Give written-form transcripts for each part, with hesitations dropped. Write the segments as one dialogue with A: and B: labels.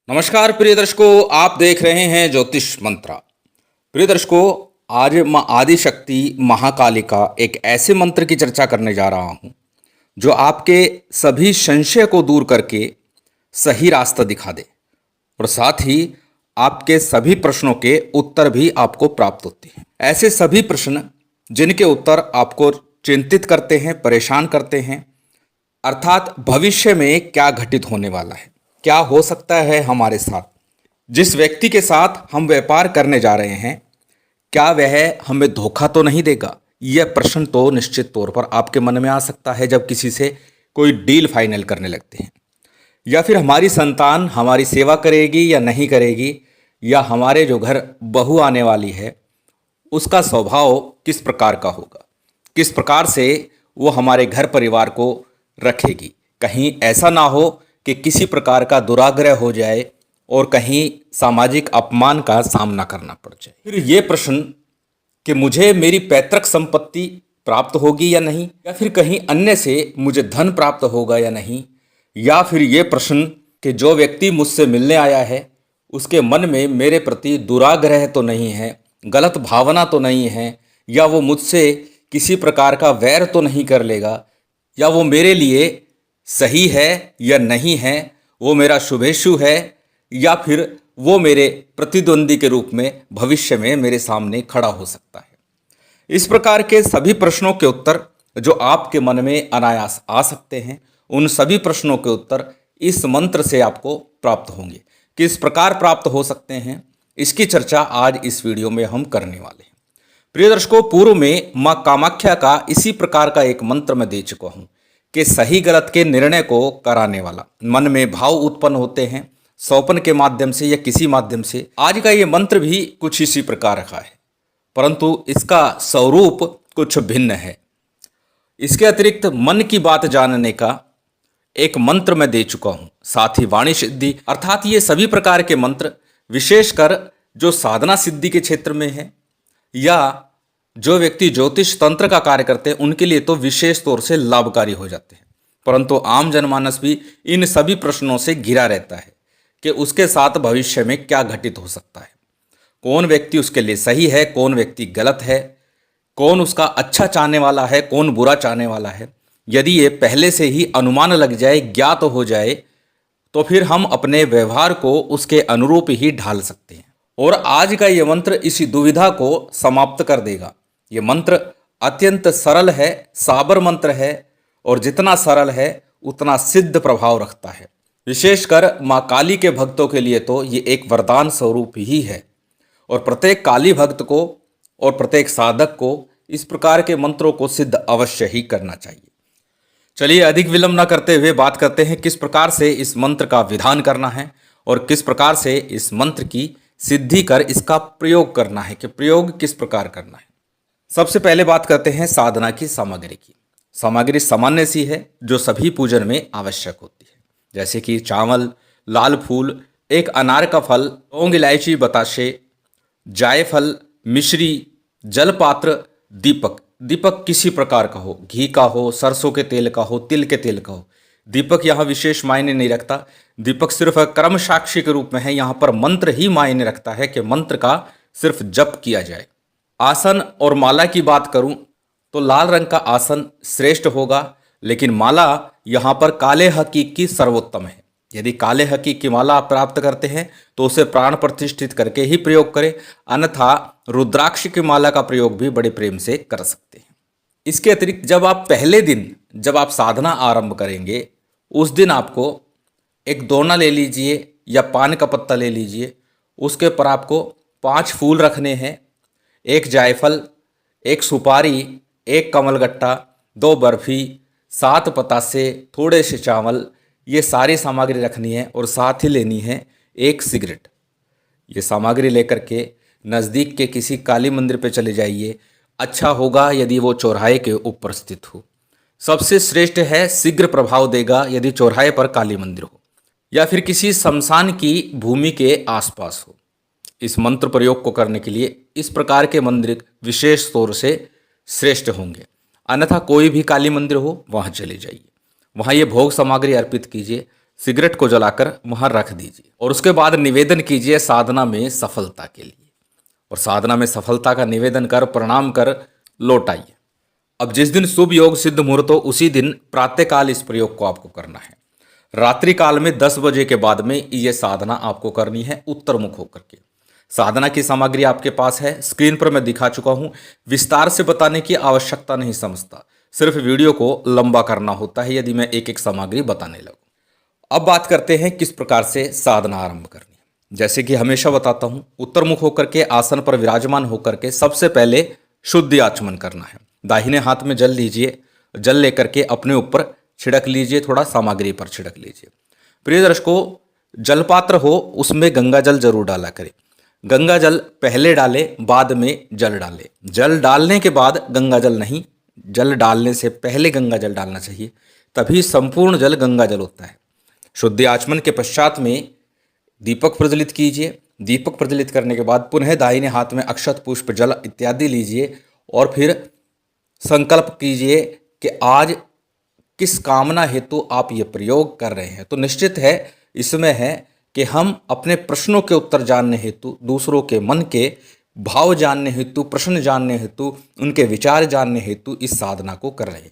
A: नमस्कार प्रिय दर्शकों, आप देख रहे हैं ज्योतिष मंत्रा। प्रिय दर्शकों, आज माँ आदिशक्ति महाकाली का एक ऐसे मंत्र की चर्चा करने जा रहा हूँ जो आपके सभी संशय को दूर करके सही रास्ता दिखा दे और साथ ही आपके सभी प्रश्नों के उत्तर भी आपको प्राप्त होते हैं। ऐसे सभी प्रश्न जिनके उत्तर आपको चिंतित करते हैं, परेशान करते हैं, अर्थात भविष्य में क्या घटित होने वाला है, क्या हो सकता है हमारे साथ, जिस व्यक्ति के साथ हम व्यापार करने जा रहे हैं, क्या वह हमें धोखा तो नहीं देगा। यह प्रश्न तो निश्चित तौर पर आपके मन में आ सकता है जब किसी से कोई डील फाइनल करने लगते हैं, या फिर हमारी संतान हमारी सेवा करेगी या नहीं करेगी, या हमारे जो घर बहू आने वाली है उसका स्वभाव किस प्रकार का होगा, किस प्रकार से वो हमारे घर परिवार को रखेगी। कहीं ऐसा ना हो कि किसी प्रकार का दुराग्रह हो जाए और कहीं सामाजिक अपमान का सामना करना पड़ जाए। फिर ये प्रश्न कि मुझे मेरी पैतृक संपत्ति प्राप्त होगी या नहीं, या फिर कहीं अन्य से मुझे धन प्राप्त होगा या नहीं, या फिर ये प्रश्न कि जो व्यक्ति मुझसे मिलने आया है उसके मन में मेरे प्रति दुराग्रह तो नहीं है, गलत भावना तो नहीं है, या वो मुझसे किसी प्रकार का वैर तो नहीं कर लेगा, या वो मेरे लिए सही है या नहीं है, वो मेरा शुभेच्छु है या फिर वो मेरे प्रतिद्वंदी के रूप में भविष्य में मेरे सामने खड़ा हो सकता है। इस प्रकार के सभी प्रश्नों के उत्तर जो आपके मन में अनायास आ सकते हैं, उन सभी प्रश्नों के उत्तर इस मंत्र से आपको प्राप्त होंगे। किस प्रकार प्राप्त हो सकते हैं, इसकी चर्चा आज इस वीडियो में हम करने वाले हैं। प्रिय दर्शकों, पूर्व में माँ कामाख्या का इसी प्रकार का एक मंत्र मैं दे चुका हूँ कि सही गलत के निर्णय को कराने वाला। मन में भाव उत्पन्न होते हैं सौपन के माध्यम से या किसी माध्यम से। आज का ये मंत्र भी कुछ इसी प्रकार का है, परंतु इसका स्वरूप कुछ भिन्न है। इसके अतिरिक्त मन की बात जानने का एक मंत्र मैं दे चुका हूँ, साथ ही वाणी सिद्धि, अर्थात ये सभी प्रकार के मंत्र विशेषकर जो साधना सिद्धि के क्षेत्र में है या जो व्यक्ति ज्योतिष तंत्र का कार्य करते हैं उनके लिए तो विशेष तौर से लाभकारी हो जाते हैं। परंतु आम जनमानस भी इन सभी प्रश्नों से घिरा रहता है कि उसके साथ भविष्य में क्या घटित हो सकता है, कौन व्यक्ति उसके लिए सही है, कौन व्यक्ति गलत है, कौन उसका अच्छा चाहने वाला है, कौन बुरा चाहने वाला है। यदि ये पहले से ही अनुमान लग जाए, ज्ञात हो जाए, तो फिर हम अपने व्यवहार को उसके अनुरूप ही ढाल सकते हैं। और आज का ये मंत्र इसी दुविधा को समाप्त कर देगा। ये मंत्र अत्यंत सरल है, साबर मंत्र है, और जितना सरल है उतना सिद्ध प्रभाव रखता है। विशेषकर माँ काली के भक्तों के लिए तो ये एक वरदान स्वरूप ही है, और प्रत्येक काली भक्त को और प्रत्येक साधक को इस प्रकार के मंत्रों को सिद्ध अवश्य ही करना चाहिए। चलिए अधिक विलंब न करते हुए बात करते हैं किस प्रकार से इस मंत्र का विधान करना है और किस प्रकार से इस मंत्र की सिद्धि कर इसका प्रयोग करना है, कि प्रयोग किस प्रकार करना है। सबसे पहले बात करते हैं साधना की सामग्री की। सामग्री सामान्य सी है जो सभी पूजन में आवश्यक होती है, जैसे कि चावल, लाल फूल, एक अनार का फल, लौंग, इलायची, बताशे, जायफल, मिश्री, जलपात्र, दीपक। दीपक किसी प्रकार का हो, घी का हो, सरसों के तेल का हो, तिल के तेल का हो। दीपक यहाँ विशेष मायने नहीं रखता, दीपक सिर्फ कर्म साक्षी के रूप में है। यहाँ पर मंत्र ही मायने रखता है कि मंत्र का सिर्फ जप किया जाए। आसन और माला की बात करूं तो लाल रंग का आसन श्रेष्ठ होगा, लेकिन माला यहाँ पर काले हकीक की सर्वोत्तम है। यदि काले हकीक की माला आप प्राप्त करते हैं तो उसे प्राण प्रतिष्ठित करके ही प्रयोग करें, अन्यथा रुद्राक्ष की माला का प्रयोग भी बड़े प्रेम से कर सकते हैं। इसके अतिरिक्त जब आप पहले दिन जब आप साधना आरंभ करेंगे उस दिन आपको एक दोना ले लीजिए या पान का पत्ता ले लीजिए, उसके ऊपर आपको 5 फूल रखने हैं, एक जायफल, एक सुपारी, एक कमलगट्टा, 2 बर्फी, 7 पतासे, थोड़े से चावल, ये सारी सामग्री रखनी है। और साथ ही लेनी है एक सिगरेट। ये सामग्री लेकर के नज़दीक के किसी काली मंदिर पे चले जाइए। अच्छा होगा यदि वो चौराहे के ऊपर स्थित हो। सबसे श्रेष्ठ है, शीघ्र प्रभाव देगा यदि चौराहे पर काली मंदिर हो या फिर किसी शमशान की भूमि के आसपास हो। इस मंत्र प्रयोग को करने के लिए इस प्रकार के मंदिर विशेष तौर से श्रेष्ठ होंगे, अन्यथा कोई भी काली मंदिर हो वहाँ चले जाइए, वहाँ ये भोग सामग्री अर्पित कीजिए। सिगरेट को जलाकर वहां रख दीजिए और उसके बाद निवेदन कीजिए साधना में सफलता के लिए। और साधना में सफलता का निवेदन कर प्रणाम कर लौट आइए। अब जिस दिन शुभ योग सिद्ध मुहूर्त हो उसी दिन प्रातःकाल इस प्रयोग को आपको करना है। रात्रि काल में 10 बजे के बाद में ये साधना आपको करनी है उत्तर मुख होकर के। साधना की सामग्री आपके पास है, स्क्रीन पर मैं दिखा चुका हूं। विस्तार से बताने की आवश्यकता नहीं समझता, सिर्फ वीडियो को लंबा करना होता है यदि मैं एक एक सामग्री बताने लगूं। अब बात करते हैं किस प्रकार से साधना आरंभ करनी है। जैसे कि हमेशा बताता हूं, उत्तर मुख होकर के आसन पर विराजमान होकर के सबसे पहले शुद्धि आचमन करना है। दाहिने हाथ में जल लीजिए, जल लेकर के अपने ऊपर छिड़क लीजिए, थोड़ा सामग्री पर छिड़क लीजिए। प्रिय दर्शकों, जलपात्र हो उसमें गंगा जल जरूर डाला करें। गंगा जल पहले डाले बाद में जल डाले। जल डालने के बाद गंगा जल नहीं, जल डालने से पहले गंगा जल डालना चाहिए, तभी संपूर्ण जल गंगा जल होता है। शुद्धि आचमन के पश्चात में दीपक प्रज्वलित कीजिए। दीपक प्रज्वलित करने के बाद पुनः दाहिने हाथ में अक्षत पुष्प जल इत्यादि लीजिए और फिर संकल्प कीजिए कि आज किस कामना हेतु आप ये प्रयोग कर रहे हैं। तो निश्चित है इसमें है कि हम अपने प्रश्नों के उत्तर जानने हेतु, दूसरों के मन के भाव जानने हेतु, प्रश्न जानने हेतु, उनके विचार जानने हेतु इस साधना को कर रहे हैं।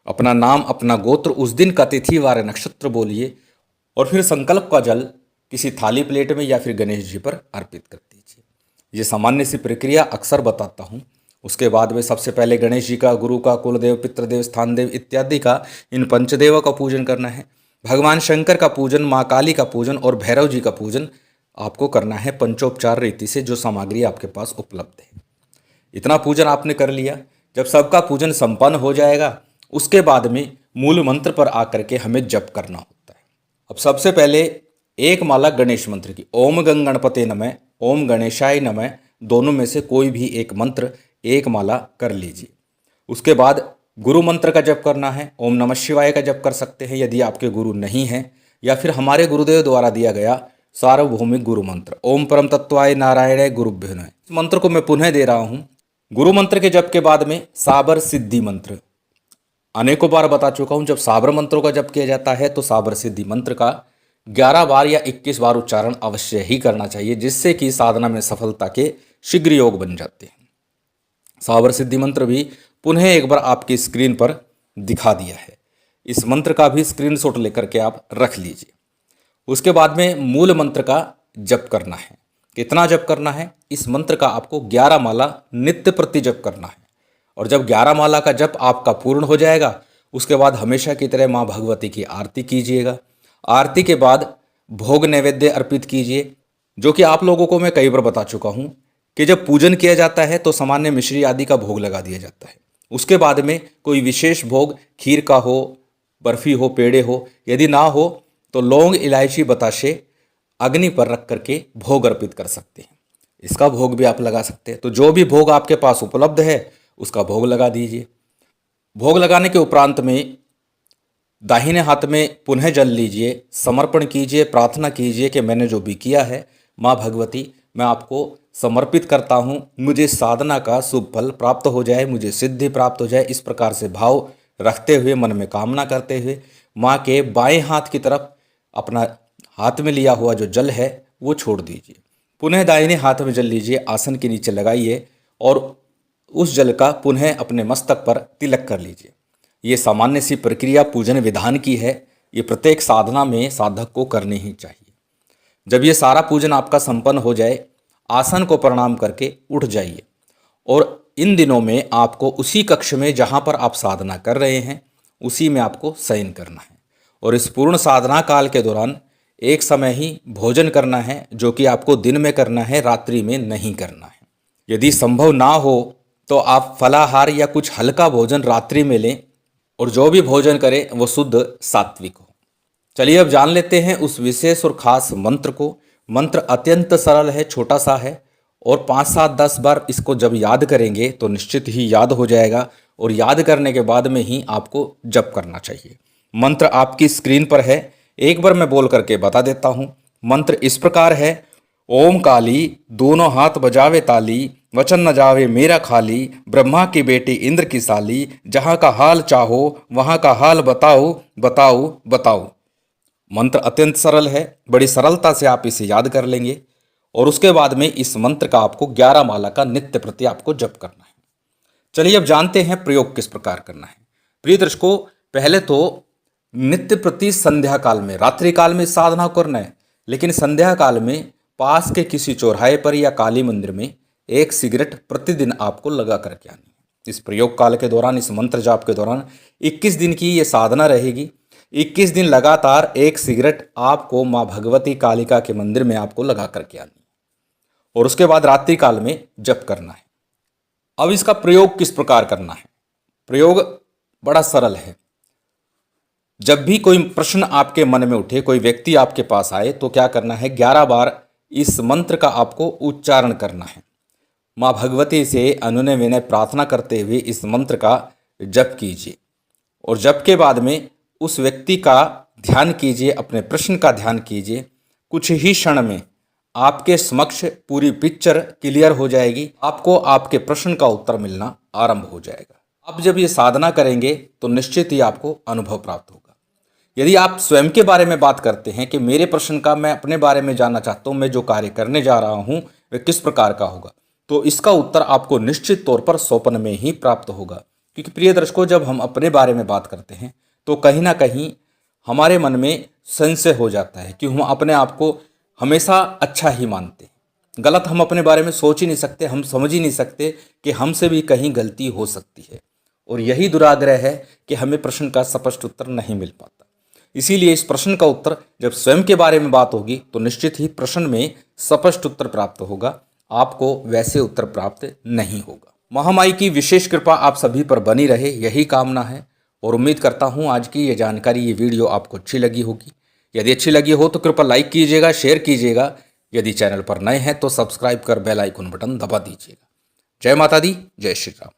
A: अपना नाम, अपना गोत्र, उस दिन का तिथि वार नक्षत्र बोलिए और फिर संकल्प का जल किसी थाली प्लेट में या फिर गणेश जी पर अर्पित कर दीजिए। ये सामान्य सी प्रक्रिया अक्सर बताता हूँ। उसके बाद में सबसे पहले गणेश जी का, गुरु का, कुलदेव, पितृदेव, स्थानदेव इत्यादि का, इन पंचदेवों का पूजन करना है। भगवान शंकर का पूजन, माँ काली का पूजन और भैरव जी का पूजन आपको करना है पंचोपचार रीति से, जो सामग्री आपके पास उपलब्ध है। इतना पूजन आपने कर लिया। जब सबका पूजन संपन्न हो जाएगा उसके बाद में मूल मंत्र पर आकर के हमें जप करना होता है। अब सबसे पहले एक माला गणेश मंत्र की, ओम गणपते नमः, ओम गणेशाय नमः, दोनों में से कोई भी एक मंत्र एक माला कर लीजिए। उसके बाद गुरु मंत्र का जप करना है। ओम नमः शिवाय का जप कर सकते हैं यदि आपके गुरु नहीं हैं, या फिर हमारे गुरुदेव द्वारा दिया गया सार्वभौमिक गुरु मंत्र ओम परम तत्वाय नारायण गुरुभ्यो नमः, इस मंत्र को मैं पुनः दे रहा हूँ। गुरु मंत्र के जप के बाद में साबर सिद्धि मंत्र, अनेकों बार बता चुका हूँ, जब साबर मंत्रों का जप किया जाता है तो साबर सिद्धि मंत्र का 11 बार या 21 बार उच्चारण अवश्य ही करना चाहिए, जिससे कि साधना में सफलता के शीघ्र योग बन जाते हैं। साबर सिद्धि मंत्र भी पुनः एक बार आपकी स्क्रीन पर दिखा दिया है। इस मंत्र का भी स्क्रीनशॉट लेकर के आप रख लीजिए। उसके बाद में मूल मंत्र का जप करना है। कितना जप करना है? इस मंत्र का आपको 11 माला नित्य प्रति जप करना है। और जब 11 माला का जप आपका पूर्ण हो जाएगा उसके बाद हमेशा की तरह माँ भगवती की आरती कीजिएगा। आरती के बाद भोग नैवेद्य अर्पित कीजिए, जो कि आप लोगों को मैं कई बार बता चुका हूँ कि जब पूजन किया जाता है तो सामान्य मिश्री आदि का भोग लगा दिया जाता है। उसके बाद में कोई विशेष भोग खीर का हो, बर्फी हो, पेड़े हो, यदि ना हो तो लौंग, इलायची, बताशे अग्नि पर रख करके भोग अर्पित कर सकते हैं। इसका भोग भी आप लगा सकते हैं। तो जो भी भोग आपके पास उपलब्ध है उसका भोग लगा दीजिए। भोग लगाने के उपरांत में दाहिने हाथ में पुनः जल लीजिए, समर्पण कीजिए, प्रार्थना कीजिए कि मैंने जो भी किया है माँ भगवती मैं आपको समर्पित करता हूँ, मुझे साधना का शुभ फल प्राप्त हो जाए, मुझे सिद्धि प्राप्त हो जाए। इस प्रकार से भाव रखते हुए, मन में कामना करते हुए माँ के बाएं हाथ की तरफ अपना हाथ में लिया हुआ जो जल है वो छोड़ दीजिए। पुनः दाहिने हाथ में जल लीजिए, आसन के नीचे लगाइए और उस जल का पुनः अपने मस्तक पर तिलक कर लीजिए। ये सामान्य सी प्रक्रिया पूजन विधान की है। ये प्रत्येक साधना में साधक को करनी ही चाहिए। जब ये सारा पूजन आपका संपन्न हो जाए, आसन को प्रणाम करके उठ जाइए और इन दिनों में आपको उसी कक्ष में जहाँ पर आप साधना कर रहे हैं उसी में आपको शयन करना है। और इस पूर्ण साधना काल के दौरान एक समय ही भोजन करना है, जो कि आपको दिन में करना है, रात्रि में नहीं करना है। यदि संभव ना हो तो आप फलाहार या कुछ हल्का भोजन रात्रि में लें और जो भी भोजन करें वो शुद्ध सात्विक हो। चलिए अब जान लेते हैं उस विशेष और खास मंत्र को। मंत्र अत्यंत सरल है, छोटा सा है और 5, 7, 10 बार इसको जब याद करेंगे तो निश्चित ही याद हो जाएगा और याद करने के बाद में ही आपको जप करना चाहिए। मंत्र आपकी स्क्रीन पर है, एक बार मैं बोल करके बता देता हूँ। मंत्र इस प्रकार है, ओम काली दोनों हाथ बजावे ताली, वचन न जावे मेरा खाली, ब्रह्मा की बेटी इंद्र की साली, जहाँ का हाल चाहो वहाँ का हाल बताओ बताओ बताओ। मंत्र अत्यंत सरल है, बड़ी सरलता से आप इसे याद कर लेंगे और उसके बाद में इस मंत्र का आपको 11 माला का नित्य प्रति आपको जप करना है। चलिए अब जानते हैं प्रयोग किस प्रकार करना है। प्रिय दर्शकों, पहले तो नित्य प्रति संध्या काल में, रात्रि काल में साधना करना है, लेकिन संध्या काल में पास के किसी चौराहे पर या काली मंदिर में एक सिगरेट प्रतिदिन आपको लगा करके आनी है। इस प्रयोग काल के दौरान, इस मंत्र जाप के दौरान 21 दिन की ये साधना रहेगी। 21 दिन लगातार एक सिगरेट आपको माँ भगवती कालिका के मंदिर में आपको लगा करके आनी है और उसके बाद रात्रि काल में जप करना है। अब इसका प्रयोग किस प्रकार करना है? प्रयोग बड़ा सरल है। जब भी कोई प्रश्न आपके मन में उठे, कोई व्यक्ति आपके पास आए, तो क्या करना है, 11 बार इस मंत्र का आपको उच्चारण करना है। माँ भगवती से अनुनय विनय प्रार्थना करते हुए इस मंत्र का जप कीजिए और जप के बाद में उस व्यक्ति का ध्यान कीजिए, अपने प्रश्न का ध्यान कीजिए। कुछ ही क्षण में आपके समक्ष पूरी पिक्चर क्लियर हो जाएगी, आपको आपके प्रश्न का उत्तर मिलना आरंभ हो जाएगा। आप जब ये साधना करेंगे तो निश्चित ही आपको अनुभव प्राप्त होगा। यदि आप स्वयं के बारे में बात करते हैं कि मेरे प्रश्न का, मैं अपने बारे में जानना चाहता हूँ, मैं जो कार्य करने जा रहा हूँ वह किस प्रकार का होगा, तो इसका उत्तर आपको निश्चित तौर पर स्वप्न में ही प्राप्त होगा। क्योंकि प्रिय दर्शकों, जब हम अपने बारे में बात करते हैं तो कहीं ना कहीं हमारे मन में संशय हो जाता है कि हम अपने आप को हमेशा अच्छा ही मानते हैं। गलत हम अपने बारे में सोच ही नहीं सकते, हम समझ ही नहीं सकते कि हमसे भी कहीं गलती हो सकती है। और यही दुराग्रह है कि हमें प्रश्न का स्पष्ट उत्तर नहीं मिल पाता। इसीलिए इस प्रश्न का उत्तर जब स्वयं के बारे में बात होगी तो निश्चित ही प्रश्न में स्पष्ट उत्तर प्राप्त होगा, आपको वैसे उत्तर प्राप्त नहीं होगा। महामाई की विशेष कृपा आप सभी पर बनी रहे, यही कामना है और उम्मीद करता हूँ आज की ये जानकारी, ये वीडियो आपको अच्छी लगी होगी। यदि अच्छी लगी हो तो कृपया लाइक कीजिएगा, शेयर कीजिएगा। यदि चैनल पर नए हैं तो सब्सक्राइब कर बेल आइकन बटन दबा दीजिएगा। जय माता दी, जय श्री राम।